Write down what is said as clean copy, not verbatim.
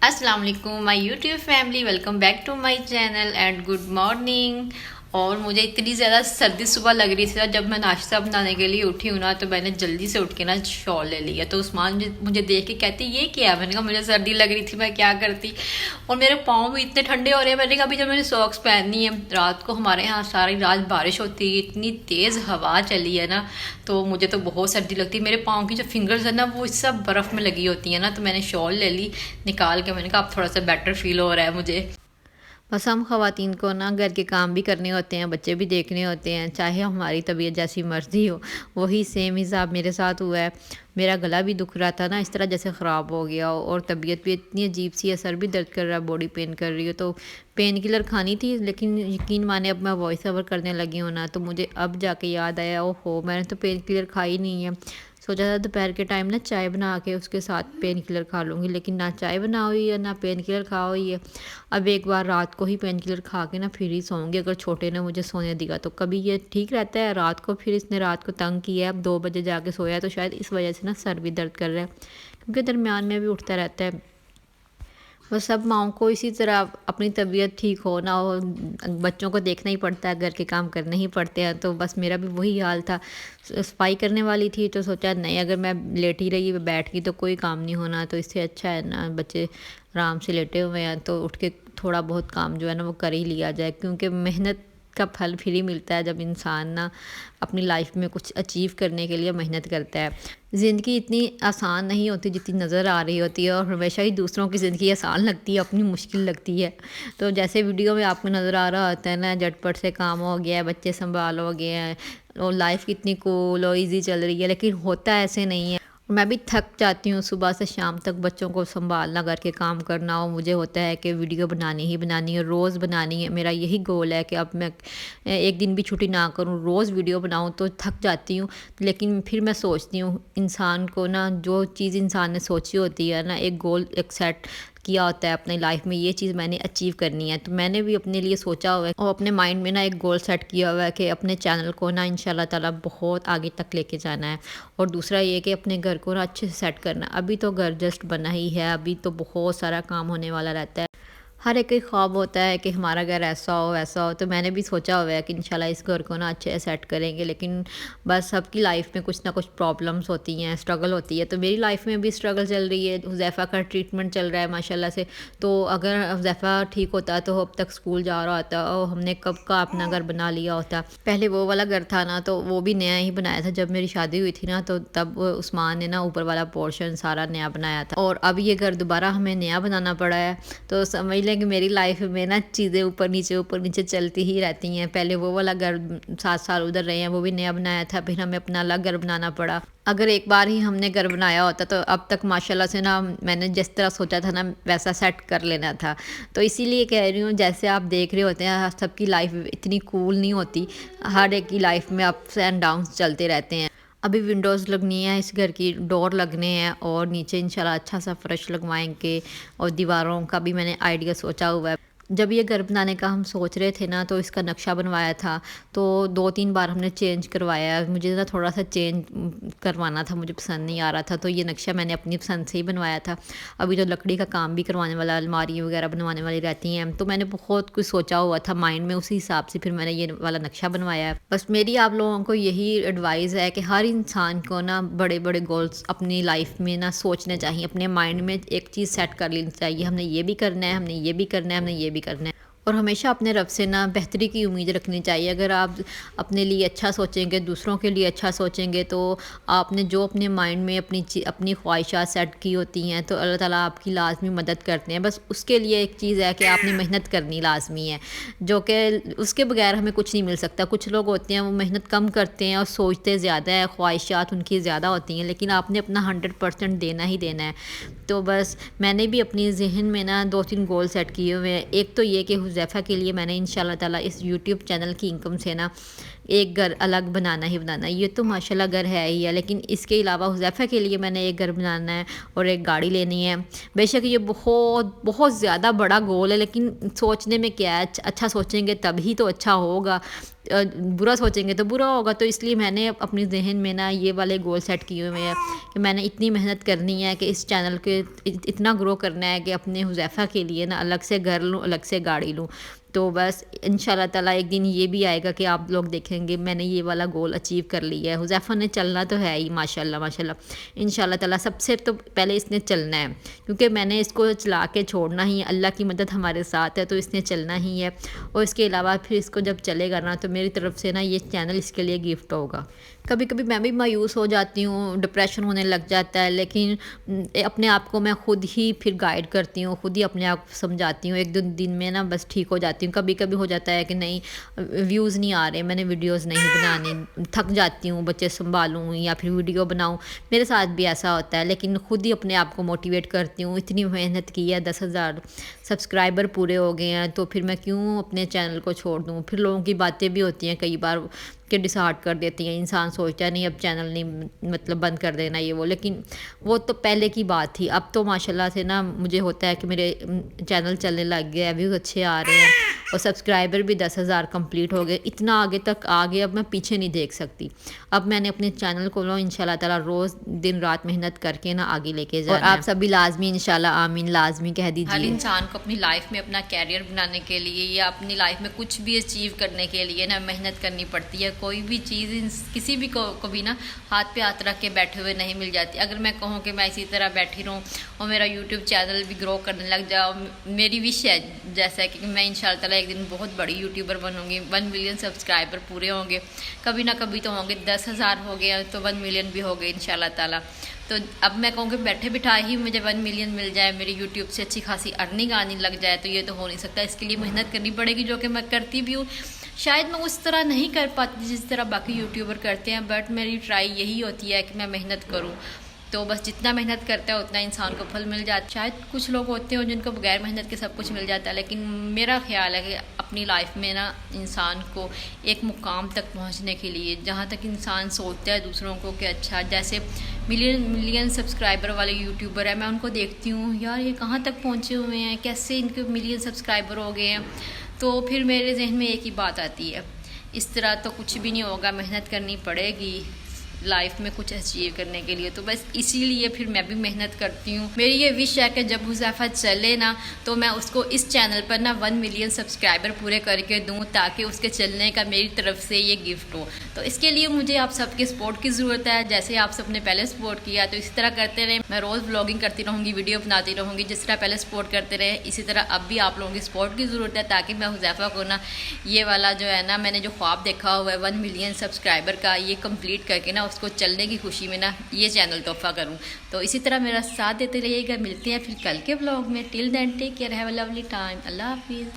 अस्सलाम वालेकुम my YouTube family, welcome back to my channel and good morning. और मुझे इतनी ज़्यादा सर्दी सुबह लग रही थी, जब मैं नाश्ता बनाने के लिए उठी हूँ ना, तो मैंने जल्दी से उठ के ना शॉल ले लिया। तो उस्मान मुझे देख के कहती ये क्या है। मैंने कहा मुझे सर्दी लग रही थी, मैं क्या करती। और मेरे पाँव भी इतने ठंडे हो रहे हैं। मैंने कहा अभी जब मैंने सॉक्स पहननी है, रात को हमारे यहाँ सारी रात बारिश होती है, इतनी तेज़ हवा चली है ना, तो मुझे तो बहुत सर्दी लगती है। मेरे पाँव की जो फिंगर्स है ना, वो सब बर्फ़ में लगी होती है ना। तो मैंने शॉल ले ली निकाल के। मैंने कहा अब थोड़ा सा बेटर फील हो रहा है मुझे। बस हम ख़वातीन को ना घर के काम भी करने होते हैं, बच्चे भी देखने होते हैं, चाहे हमारी तबीयत जैसी मर्ज़ी हो। वही सेम हिसाब मेरे साथ हुआ है। मेरा गला भी दुख रहा था ना, इस तरह जैसे ख़राब हो गया हो, और तबीयत भी इतनी अजीब सी है, सर भी दर्द कर रहा है, बॉडी पेन कर रही हो। तो पेन किलर खानी थी, लेकिन यकीन माने अब मैं वॉइस ओवर करने लगी हूँ ना, तो मुझे अब जाके याद आया, ओहो मैंने तो पेन किलर खाई नहीं है। सोचा था दोपहर के टाइम ना चाय बना के उसके साथ पेन किलर खा लूँगी, लेकिन ना चाय बना हुई है ना पेन किलर खा हुई है। अब एक बार रात को ही पेन किलर खा के ना फिर ही सोऊंगी, अगर छोटे ने मुझे सोने दिया तो। कभी ये ठीक रहता है रात को, फिर इसने रात को तंग किया है, अब 2 बजे जाके सोया है, तो शायद इस वजह से ना सर भी दर्द कर रहा है, क्योंकि दरमियान में भी उठता रहता है। बस सब माँओं को इसी तरह अपनी तबीयत ठीक हो ना हो, बच्चों को देखना ही पड़ता है, घर के काम करने ही पड़ते हैं। तो बस मेरा भी वही हाल था। सफाई करने वाली थी तो सोचा नहीं, अगर मैं लेटी रही बैठ गई तो कोई काम नहीं होना, तो इससे अच्छा है ना बच्चे आराम से लेटे हुए हैं, तो उठ के थोड़ा बहुत काम जो है ना वो कर ही लिया जाए, क्योंकि मेहनत का फल फिर ही मिलता है जब इंसान ना अपनी लाइफ में कुछ अचीव करने के लिए मेहनत करता है। ज़िंदगी इतनी आसान नहीं होती जितनी नज़र आ रही होती है, और हमेशा ही दूसरों की ज़िंदगी आसान लगती है, अपनी मुश्किल लगती है। तो जैसे वीडियो में आपको नज़र आ रहा होता है ना, झटपट से काम हो गया है, बच्चे संभाल हो गए हैं, और लाइफ कितनी कूल और ईजी चल रही है, लेकिन होता ऐसे नहीं है। मैं भी थक जाती हूँ सुबह से शाम तक बच्चों को संभालना, घर के काम करना, और मुझे होता है कि वीडियो बनानी ही बनानी है, रोज़ बनानी है। मेरा यही गोल है कि अब मैं एक दिन भी छुट्टी ना करूँ, रोज़ वीडियो बनाऊँ। तो थक जाती हूँ, लेकिन फिर मैं सोचती हूँ इंसान को ना जो चीज़ इंसान ने सोची होती है ना, एक गोल एक सेट किया होता है अपनी लाइफ में, ये चीज़ मैंने अचीव करनी है, तो मैंने भी अपने लिए सोचा हुआ है और अपने माइंड में ना एक गोल सेट किया हुआ है कि अपने चैनल को ना इंशाल्लाह ताला बहुत आगे तक लेके जाना है। और दूसरा ये कि अपने घर को ना अच्छे से सेट करना है। अभी तो घर जस्ट बना ही है, अभी तो बहुत सारा काम होने वाला रहता है। हर एक ख्वाब होता है कि हमारा घर ऐसा हो वैसा हो, तो मैंने भी सोचा हुआ है कि इंशाल्लाह इस घर को ना अच्छे से सेट करेंगे। लेकिन बस सबकी लाइफ में कुछ ना कुछ प्रॉब्लम्स होती हैं, स्ट्रगल होती है। तो मेरी लाइफ में भी स्ट्रगल चल रही है। हुज़ैफ़ा का ट्रीटमेंट चल रहा है माशाल्लाह से। तो अगर हुज़ैफ़ा ठीक होता तो अब तक स्कूल जा रहा होता, और हमने कब का अपना घर बना लिया होता। पहले वो वाला घर था ना, तो वो भी नया ही बनाया था। जब मेरी शादी हुई थी ना, तो तब उस्मान ने ना ऊपर वाला पोर्शन सारा नया बनाया था, और अब ये घर दोबारा हमें नया बनाना पड़ा है। तो समझ लें कि मेरी लाइफ में ना चीज़ें ऊपर नीचे चलती ही रहती हैं। पहले वो वाला घर 7 साल उधर रहे हैं, वो भी नया बनाया था, फिर हमें अपना अलग घर बनाना पड़ा। अगर एक बार ही हमने घर बनाया होता तो अब तक माशाल्लाह से ना मैंने जिस तरह सोचा था ना वैसा सेट कर लेना था। तो इसीलिए कह रही हूँ, जैसे आप देख रहे होते हैं सबकी लाइफ इतनी कूल नहीं होती, हर एक की लाइफ में अप्स एंड डाउन्स चलते रहते हैं। अभी विंडोज़ लगनी है, इस घर की डोर लगने हैं, और नीचे इंशाल्लाह अच्छा सा फर्श लगवाएंगे, और दीवारों का भी मैंने आइडिया सोचा हुआ है। जब ये घर बनाने का हम सोच रहे थे ना, तो इसका नक्शा बनवाया था, तो 2-3 बार हमने चेंज करवाया। मुझे ना थोड़ा सा चेंज करवाना था, मुझे पसंद नहीं आ रहा था, तो ये नक्शा मैंने अपनी पसंद से ही बनवाया था। अभी तो लकड़ी का काम भी करवाने वाला, अलमारी वगैरह बनवाने वाली रहती हैं, तो मैंने बहुत कुछ सोचा हुआ था माइंड में, उसी हिसाब से फिर मैंने ये वाला नक्शा बनवाया है। बस मेरी आप लोगों को यही एडवाइस है कि हर इंसान को ना बड़े बड़े गोल्स अपनी लाइफ में ना सोचने चाहिए, अपने माइंड में एक चीज़ सेट कर लेनी चाहिए, हमने ये भी करना है, हमने ये भी करना है, हमने ये भी करना है। और हमेशा अपने रब से ना बेहतरी की उम्मीद रखनी चाहिए। अगर आप अपने लिए अच्छा सोचेंगे, दूसरों के लिए अच्छा सोचेंगे, तो आपने जो अपने माइंड में अपनी ख्वाहिशात सेट की होती हैं, तो अल्लाह ताला आपकी लाजमी मदद करते हैं। बस उसके लिए एक चीज़ है कि आपने मेहनत करनी लाजमी है, जो कि उसके बगैर हमें कुछ नहीं मिल सकता। कुछ लोग होते हैं वो मेहनत कम करते हैं और सोचते ज़्यादा है, ख्वाहिशात उनकी ज़्यादा होती हैं, लेकिन आपने अपना 100% देना ही देना है। तो बस मैंने भी अपनी ज़हन में ना 2-3 गोल सेट किए हुए हैं। एक तो ये कि हुज़ैफ़ा के लिए मैंने इंशाल्लाह ताला इस यूट्यूब चैनल की इनकम से ना ایک گھر الگ بنانا ہی بنانا ہے. یہ تو ماشاءاللہ گھر ہے ہی ہے، لیکن اس کے علاوہ حذیفہ کے لیے میں نے ایک گھر بنانا ہے اور ایک گاڑی لینی ہے. بے شک یہ بہت بہت زیادہ بڑا گول ہے، لیکن سوچنے میں کیا ہے، اچھا سوچیں گے تبھی تو اچھا ہوگا، برا سوچیں گے تو برا ہوگا. تو اس لیے میں نے اپنی ذہن میں نا یہ والے گول سیٹ کیے ہوئے ہیں کہ میں نے اتنی محنت کرنی ہے کہ اس چینل کے اتنا گرو کرنا ہے کہ اپنے حذیفہ کے لیے نا الگ سے گھر لوں، الگ سے گاڑی لوں. تو بس ان شاء اللہ تعالیٰ ایک دن یہ بھی آئے گا کہ آپ لوگ دیکھیں گے میں نے یہ والا گول اچیو کر لیا ہے. حذیفہ نے چلنا تو ہے ہی ماشاء اللہ ماشاء اللہ. ان شاء اللہ تعالیٰ سب سے تو پہلے اس نے چلنا ہے، کیونکہ میں نے اس کو چلا کے چھوڑنا ہی ہے. اللہ کی مدد ہمارے ساتھ ہے تو اس نے چلنا ہی ہے. اور اس کے علاوہ پھر اس کو جب چلے گا نا تو میری طرف سے نا یہ چینل اس کے لیے گفٹ ہوگا. کبھی کبھی میں بھی مایوس ہو جاتی ہوں، ڈپریشن ہونے لگ جاتا ہے، لیکن اپنے آپ کو میں خود ہی پھر گائیڈ کرتی ہوں، خود ہی اپنے آپ کو سمجھاتی ہوں. ایک دو دن میں نا بس ٹھیک ہو جاتی ہوں. کبھی کبھی ہو جاتا ہے کہ نہیں ویوز نہیں آ رہے، میں نے ویڈیوز نہیں بنانی، تھک جاتی ہوں، بچے سنبھالوں یا پھر ویڈیو بناؤں. میرے ساتھ بھی ایسا ہوتا ہے، لیکن خود ہی اپنے آپ کو موٹیویٹ کرتی ہوں. اتنی محنت کی ہے، 10,000 سبسکرائبر پورے ہو گئے ہیں، تو پھر میں کیوں اپنے چینل کو چھوڑ دوں. پھر لوگوں کی باتیں بھی ہوتی ہیں کئی بار کہ ڈسہارٹ کر دیتی ہیں، انسان سوچتا ہے نہیں اب چینل نہیں مطلب بند کر دینا یہ وہ، لیکن وہ تو پہلے کی بات تھی. اب تو ماشاءاللہ سے نا مجھے ہوتا ہے کہ میرے چینل چلنے لگ گیا، ویوز اچھے آ رہے ہیں اور سبسکرائبر بھی 10,000 کمپلیٹ ہو گئے. اتنا آگے تک آگے اب میں پیچھے نہیں دیکھ سکتی. اب میں نے اپنے چینل کو ان شاء اللہ تعالیٰ روز دن رات محنت کر کے نا آگے لے کے جانا ہے. اور آپ سبھی لازمی انشاءاللہ آمین لازمی کہہ دیجیے. ہر انسان کو اپنی لائف میں اپنا کیریئر بنانے کے لیے یا اپنی لائف میں کچھ بھی اچیو کرنے کے لیے نا محنت کرنی پڑتی ہے. کوئی بھی چیز کسی بھی کو بھی نا ہاتھ پہ ہاتھ رکھ کے بیٹھے ہوئے نہیں مل جاتی. اگر میں کہوں کہ میں اسی طرح بیٹھی رہوں اور میرا یوٹیوب چینل بھی گرو کرنے لگ جاؤ، میری وش ہے جیسا کہ میں ان شاء اللہ تعالیٰ ایک دن بہت بڑی یوٹیوبر بنوں گی. 1 ملین سبسکرائبر پورے ہوں گے، کبھی نہ کبھی تو ہوں گے. 10,000 ہو گیا تو 1 ملین بھی ہو گئے ان شاء اللہ تعالیٰ. تو اب میں کہوں کہ بیٹھے بٹھائے ہی مجھے 1 ملین مل جائے، میری یوٹیوب سے اچھی خاصی ارننگ آنے لگ جائے، تو یہ تو ہو نہیں سکتا. اس کے لیے محنت کرنی پڑے گی، جو کہ میں کرتی بھی ہوں. شاید میں اس طرح نہیں کر پاتی جس طرح باقی یوٹیوبر کرتے ہیں، بٹ میری ٹرائی یہی ہوتی ہے کہ میں محنت کروں. تو بس جتنا محنت کرتا ہے اتنا انسان کو پھل مل جاتا ہے. شاید کچھ لوگ ہوتے ہیں جن کو بغیر محنت کے سب کچھ مل جاتا ہے، لیکن میرا خیال ہے کہ اپنی لائف میں نا انسان کو ایک مقام تک پہنچنے کے لیے جہاں تک انسان سوچتا ہے دوسروں کو کہ اچھا جیسے ملین سبسکرائبر والے یوٹیوبر ہیں، میں ان کو دیکھتی ہوں یار یہ کہاں تک پہنچے ہوئے ہیں، کیسے ان کے ملین سبسکرائبر ہو گئے ہیں. تو پھر میرے ذہن میں ایک ہی بات آتی ہے، اس طرح تو کچھ بھی نہیں ہوگا، محنت کرنی پڑے گی لائف میں کچھ اچیو کرنے کے لیے. تو بس اسی لیے پھر میں بھی محنت کرتی ہوں. میری یہ وش ہے کہ جب حذیفہ چلے نا تو میں اس کو اس چینل پر نا 1 ملین سبسکرائبر پورے کر کے دوں، تاکہ اس کے چلنے کا میری طرف سے یہ گفٹ ہو. تو اس کے لیے مجھے آپ سب کے سپورٹ کی ضرورت ہے. جیسے آپ سب نے پہلے سپورٹ کیا تو اسی طرح کرتے رہیں. میں روز بلاگنگ کرتی رہوں گی، ویڈیو بناتی رہوں گی. جس طرح پہلے سپورٹ کرتے رہے اسی طرح اب بھی آپ لوگوں کی سپورٹ کی ضرورت ہے، تاکہ میں حذیفہ کو نا یہ والا جو ہے نا میں نے جو خواب دیکھا ہوا ہے 1 ملین سبسکرائبر کا، یہ کمپلیٹ کر کے نا اس کو چلنے کی خوشی میں نا یہ چینل تحفہ کروں. تو اسی طرح میرا ساتھ دیتے رہیے گا. ملتے ہیں پھر کل کے بلاگ میں. Till then take care, have a lovely time. اللہ حافظ.